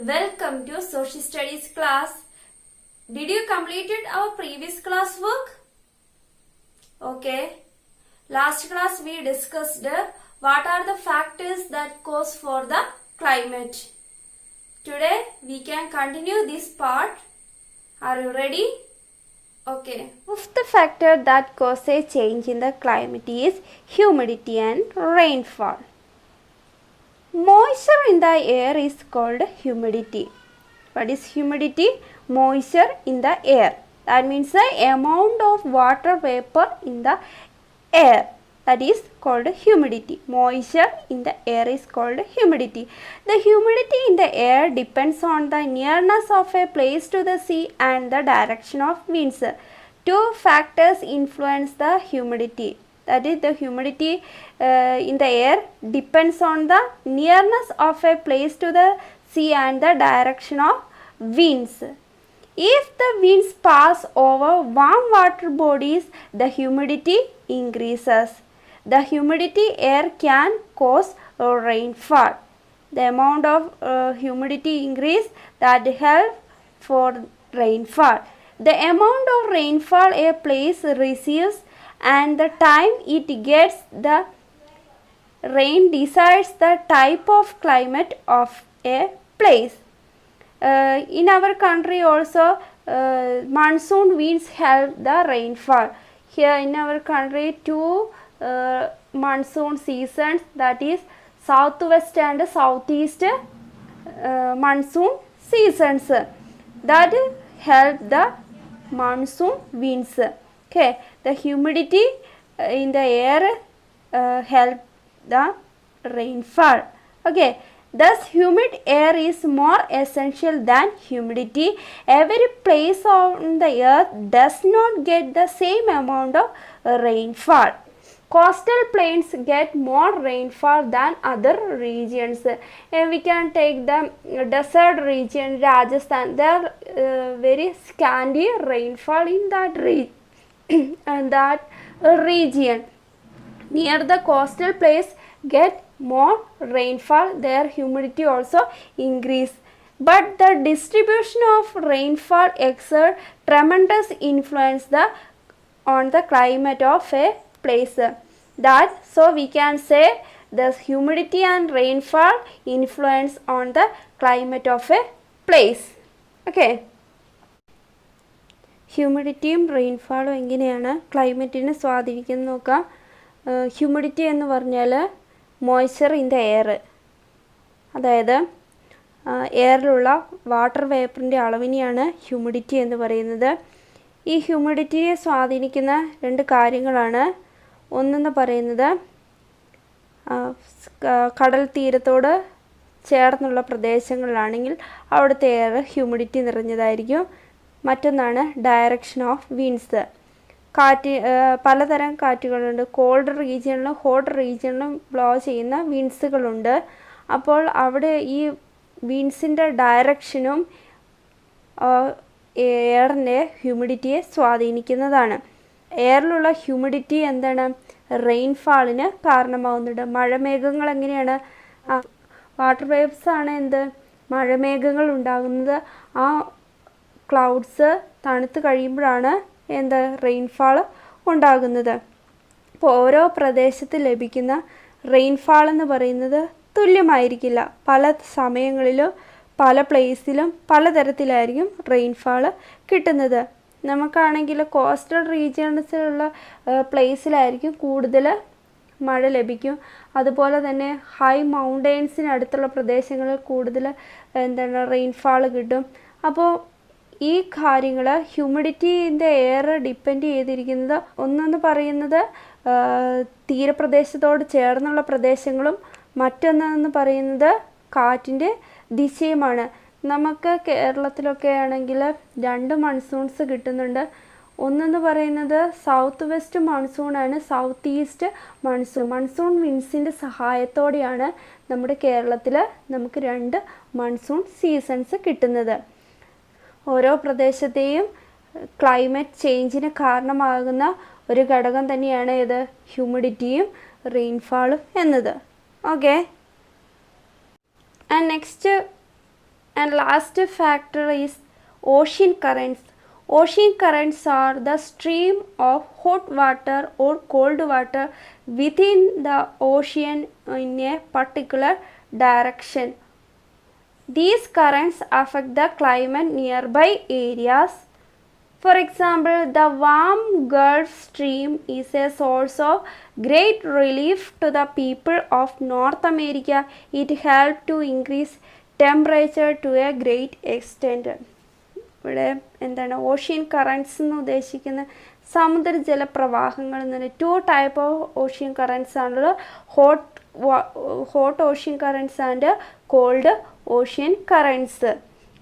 Welcome to Social Studies class. Did you completed our previous class work? Okay. Last class we discussed what are the factors that cause for the climate. Today we can continue this part. Are you ready? Okay. Fifth factor that causes a change in the climate is humidity and rainfall. Moisture in the air is called humidity. What is humidity? Moisture in the air. That means the amount of water vapor in the air. That is called humidity. Moisture in the air is called humidity. The humidity in the air depends on the nearness of a place to the sea and the direction of winds. Two factors influence the humidity. That is, the humidity in the air depends on the nearness of a place to the sea and the direction of winds. If the winds pass over warm water bodies, the humidity increases. The humidity air can cause rainfall. The amount of humidity increase that help for rainfall. The amount of rainfall a place receives and the time it gets the rain decides the type of climate of a place. In our country also monsoon winds help the rainfall. Here in our country two monsoon seasons, that is southwest and southeast monsoon seasons, that help the monsoon winds. Okay, the humidity in the air help the rainfall. Okay, thus humid air is more essential than humidity. Every place on the earth does not get the same amount of rainfall. Coastal plains get more rainfall than other regions. We can take the desert region, Rajasthan. There very scanty rainfall in that region. And that region. Near the coastal place get more rainfall, their humidity also increase. But the distribution of rainfall exert tremendous influence on the climate of a place. That so we can say the humidity and rainfall influence on the climate of a place. Okay. ഹ്യൂമിഡിറ്റിയും റെയിൻഫാളും എങ്ങനെയാണ് ക്ലൈമറ്റിനെ സ്വാധീനിക്കുന്നത് നോക്കാം. Humidity എന്ന് പറഞ്ഞാൽ moisture in the air, അതായത് എയറിലുള്ള water വേപ്പറിൻ്റെ അളവിനെയാണ് humidity എന്ന് പറയുന്നത്. ഈ ഹ്യൂമിഡിറ്റിയെ സ്വാധീനിക്കുന്ന രണ്ട് കാര്യങ്ങളാണ്. ഒന്നെന്ന് പറയുന്നത് കടൽ തീരത്തോട് ചേർന്നുള്ള പ്രദേശങ്ങളിലാണെങ്കിൽ അവിടുത്തെ എയർ ഹ്യൂമിഡിറ്റി നിറഞ്ഞതായിരിക്കും. മറ്റൊന്നാണ് ഡയറക്ഷൻ ഓഫ് വിൻഡ്സ്. കാറ്റ് പലതരം കാറ്റുകളുണ്ട്. കോൾഡ് റീജിയണിലും ഹോട്ട് റീജിയണിലും ബ്ലോ ചെയ്യുന്ന വിൻഡ്സുകളുണ്ട്. അപ്പോൾ അവിടെ ഈ വിൻഡ്സിൻ്റെ ഡയറക്ഷനും എയറിൻ്റെ ഹ്യൂമിഡിറ്റിയെ സ്വാധീനിക്കുന്നതാണ്. എയറിലുള്ള ഹ്യൂമിഡിറ്റി എന്താണ്? റെയിൻഫാളിന് കാരണമാവുന്നുണ്ട്. മഴമേഘങ്ങൾ എങ്ങനെയാണ്? വാട്ടർ വേവ്സ് ആണ് എന്ത്? മഴമേഘങ്ങൾ ഉണ്ടാകുന്നത്. ആ ക്ലൗഡ്സ് തണുത്ത് കഴിയുമ്പോഴാണ് എന്താ റെയിൻഫാൾ ഉണ്ടാകുന്നത്. അപ്പോൾ ഓരോ പ്രദേശത്ത് ലഭിക്കുന്ന റെയിൻഫാൾ എന്ന് പറയുന്നത് തുല്യമായിരിക്കില്ല. പല സമയങ്ങളിലും പല പ്ലേസിലും പലതരത്തിലായിരിക്കും റെയിൻഫാൾ കിട്ടുന്നത്. നമുക്കാണെങ്കിൽ കോസ്റ്റൽ റീജിയൺസിലുള്ള പ്ലേസിലായിരിക്കും കൂടുതൽ മഴ ലഭിക്കും. അതുപോലെ തന്നെ ഹൈ മൗണ്ടെയ്ൻസിനടുത്തുള്ള പ്രദേശങ്ങളിൽ കൂടുതൽ എന്താണ് റെയിൻഫാൾ കിട്ടും. അപ്പോൾ ഈ കാര്യങ്ങൾ ഹ്യൂമിഡിറ്റിൻ്റെ എയർ ഡിപ്പെൻഡ് ചെയ്തിരിക്കുന്നത് ഒന്നെന്ന് പറയുന്നത് തീരപ്രദേശത്തോട് ചേർന്നുള്ള പ്രദേശങ്ങളും മറ്റൊന്നെന്ന് പറയുന്നത് കാറ്റിൻ്റെ ദിശയുമാണ്. നമുക്ക് കേരളത്തിലൊക്കെ ആണെങ്കിൽ രണ്ട് മൺസൂൺസ് കിട്ടുന്നുണ്ട്. ഒന്നെന്ന് പറയുന്നത് സൗത്ത് വെസ്റ്റ് മൺസൂണാണ്, സൗത്ത് ഈസ്റ്റ് മൺസൂൺ. മൺസൂൺ വിൻഡ്സിൻ്റെ സഹായത്തോടെയാണ് നമ്മുടെ കേരളത്തിൽ നമുക്ക് രണ്ട് മൺസൂൺ സീസൺസ് കിട്ടുന്നത്. ഓരോ പ്രദേശത്തെയും ക്ലൈമറ്റ് ചേഞ്ചിന് കാരണമാകുന്ന ഒരു ഘടകം തന്നെയാണ് ഇത് ഹ്യൂമിഡിറ്റിയും റെയിൻഫാളും എന്നത്. Okay, and next And last factor is ocean currents. Ocean currents are the stream of hot water or cold water within the ocean in a particular direction. These currents affect the climate nearby areas. For example, the warm Gulf Stream is a source of great relief to the people of North America. It helped to increase temperature to a great extent. ഇവിടെ എന്താണ് ocean currents എന്ന് ഉദ്ദേശിക്കുന്ന സമുദ്രജല പ്രവാഹങ്ങൾ എന്ന് പറഞ്ഞാൽ 2 type of ocean currents ആണല്ലോ, hot ocean currents and cold ocean currents.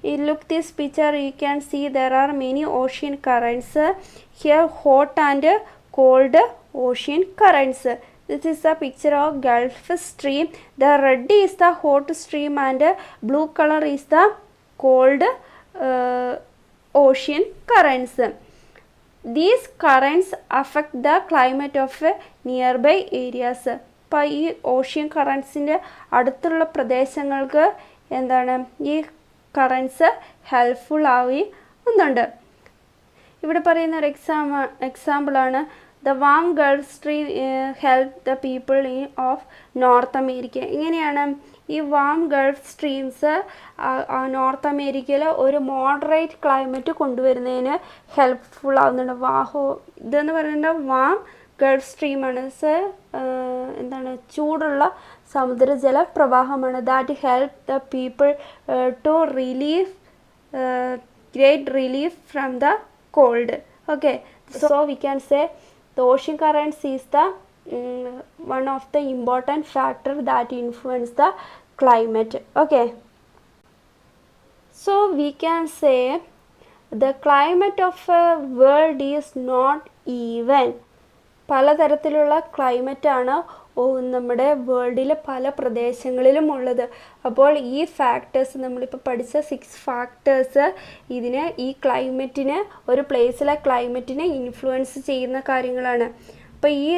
You look this picture, you can see there are many ocean currents here, hot and cold ocean currents. This is a picture of Gulf Stream. The red is the hot stream and blue color is the cold ocean currents. These currents affect the climate of nearby areas. അപ്പോൾ ഈ ocean കറൻസിൻ്റെ അടുത്തുള്ള പ്രദേശങ്ങൾക്ക് എന്താണ് ഈ currents helpful ആവുന്നുണ്ട്. ഇവിടെ പറയുന്ന ഒരു എക്സാമ്പിളാണ് the warm Gulf stream help the people of north America. ഇങ്ങനെയാണ് ഈ വാം ഗൾഫ് സ്ട്രീംസ് നോർത്ത് അമേരിക്കയിൽ ഒരു മോഡറേറ്റ് ക്ലൈമറ്റ് കൊണ്ടുവരുന്നതിന് ഹെൽപ്ഫുൾ ആവുന്നുണ്ട്. ഇതെന്ന് പറയുന്നത് വാം ഗൾഫ് സ്ട്രീമാണ്. എന്താണ് ചൂടുള്ള സമുദ്രജല പ്രവാഹമാണ്. That help the people to great relief from the cold. Okay, so we can say the ocean currents is the one of the important factor that influence the climate. Okay, so we can say the climate of a world is not even. പലതരത്തിലുള്ള ക്ലൈമറ്റാണ് നമ്മുടെ വേൾഡിൽ പല പ്രദേശങ്ങളിലും ഉള്ളത്. അപ്പോൾ ഈ factors നമ്മളിപ്പോൾ പഠിച്ച 6 ഫാക്ടേഴ്സ് ഈ ക്ലൈമറ്റിന്, ഒരു പ്ലേസിലെ ക്ലൈമറ്റിനെ ഇൻഫ്ലുവൻസ് ചെയ്യുന്ന കാര്യങ്ങളാണ്. അപ്പോൾ ഈ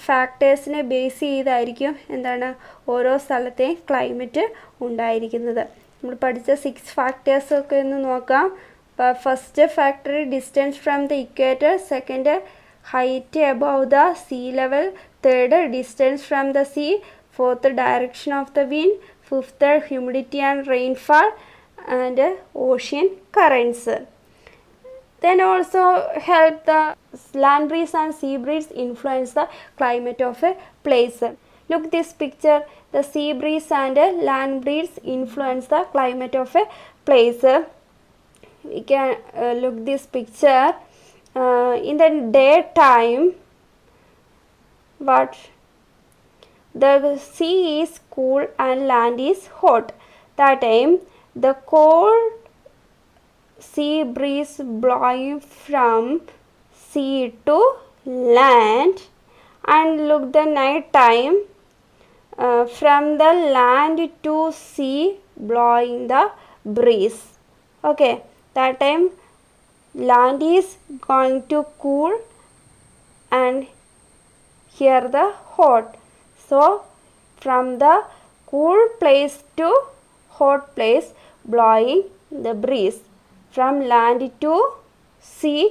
ഫാക്ടേഴ്സിനെ ബേസ് ചെയ്തായിരിക്കും എന്താണ് ഓരോ സ്ഥലത്തെയും ക്ലൈമറ്റ് ഉണ്ടായിരിക്കുന്നത്. നമ്മൾ പഠിച്ച 6 ഫാക്ടേഴ്സൊക്കെ ഒന്ന് നോക്കാം. First factor distance from the equator, second height above the sea level, third distance from the sea, fourth direction of the wind, fifth humidity and rainfall, and ocean currents. Then also help the land breeze and sea breeze influence the climate of a place. Look this picture, the sea breeze and land breeze influence the climate of a place. We can look this picture. In the daytime, the sea is cool and land is hot. That time the cold sea breeze blowing from sea to land, and look the night time from the land to sea blowing the breeze. Okay, that time land is going to cool and here the hot. So from the cool place to hot place blowing the breeze, from land to sea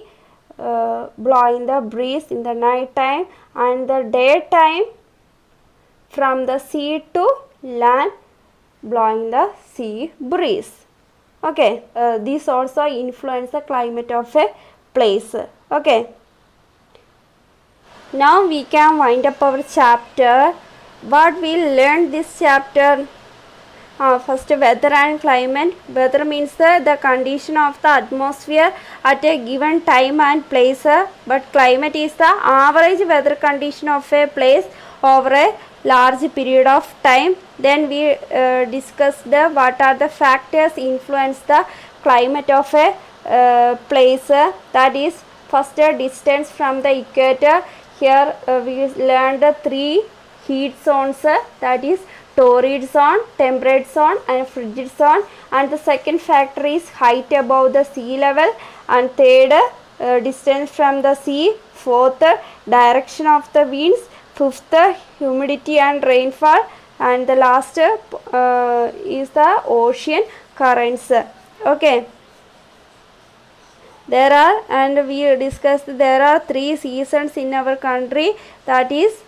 blowing the breeze in the night time, and the daytime from the sea to land blowing the sea breeze. Okay, these also influence the climate of a place. Okay, now we can wind up our chapter. What we learned this chapter? First, weather and climate. Weather means the condition of the atmosphere at a given time and place, but climate is the average weather condition of a place over a large period of time. Then we discussed what are the factors influence the climate of a place. That is first distance from the equator. Here we learned the 3 heat zones, that is torrid zone, temperate zone and frigid zone. And the second factor is height above the sea level, and third distance from the sea, fourth direction of the winds, fifth humidity and rainfall, and the last is the ocean currents. Okay, there are, and we discussed, there are 3 seasons in our country, that is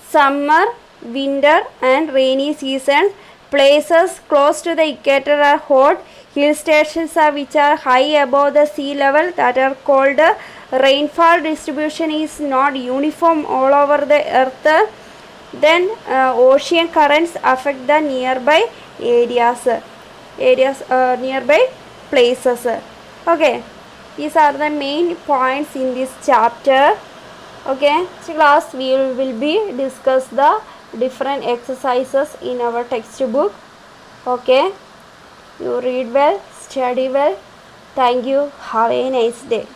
summer, winter and rainy seasons. Places close to the equator are hot. Hill stations are which are high above the sea level, that are called. Rainfall distribution is not uniform all over the earth. Then ocean currents affect the nearby areas, nearby places. Okay, these are the main points in this chapter. Okay, so class we will be discuss the different exercises in our textbook. Okay, you read well, study well. Thank you. Have a nice day.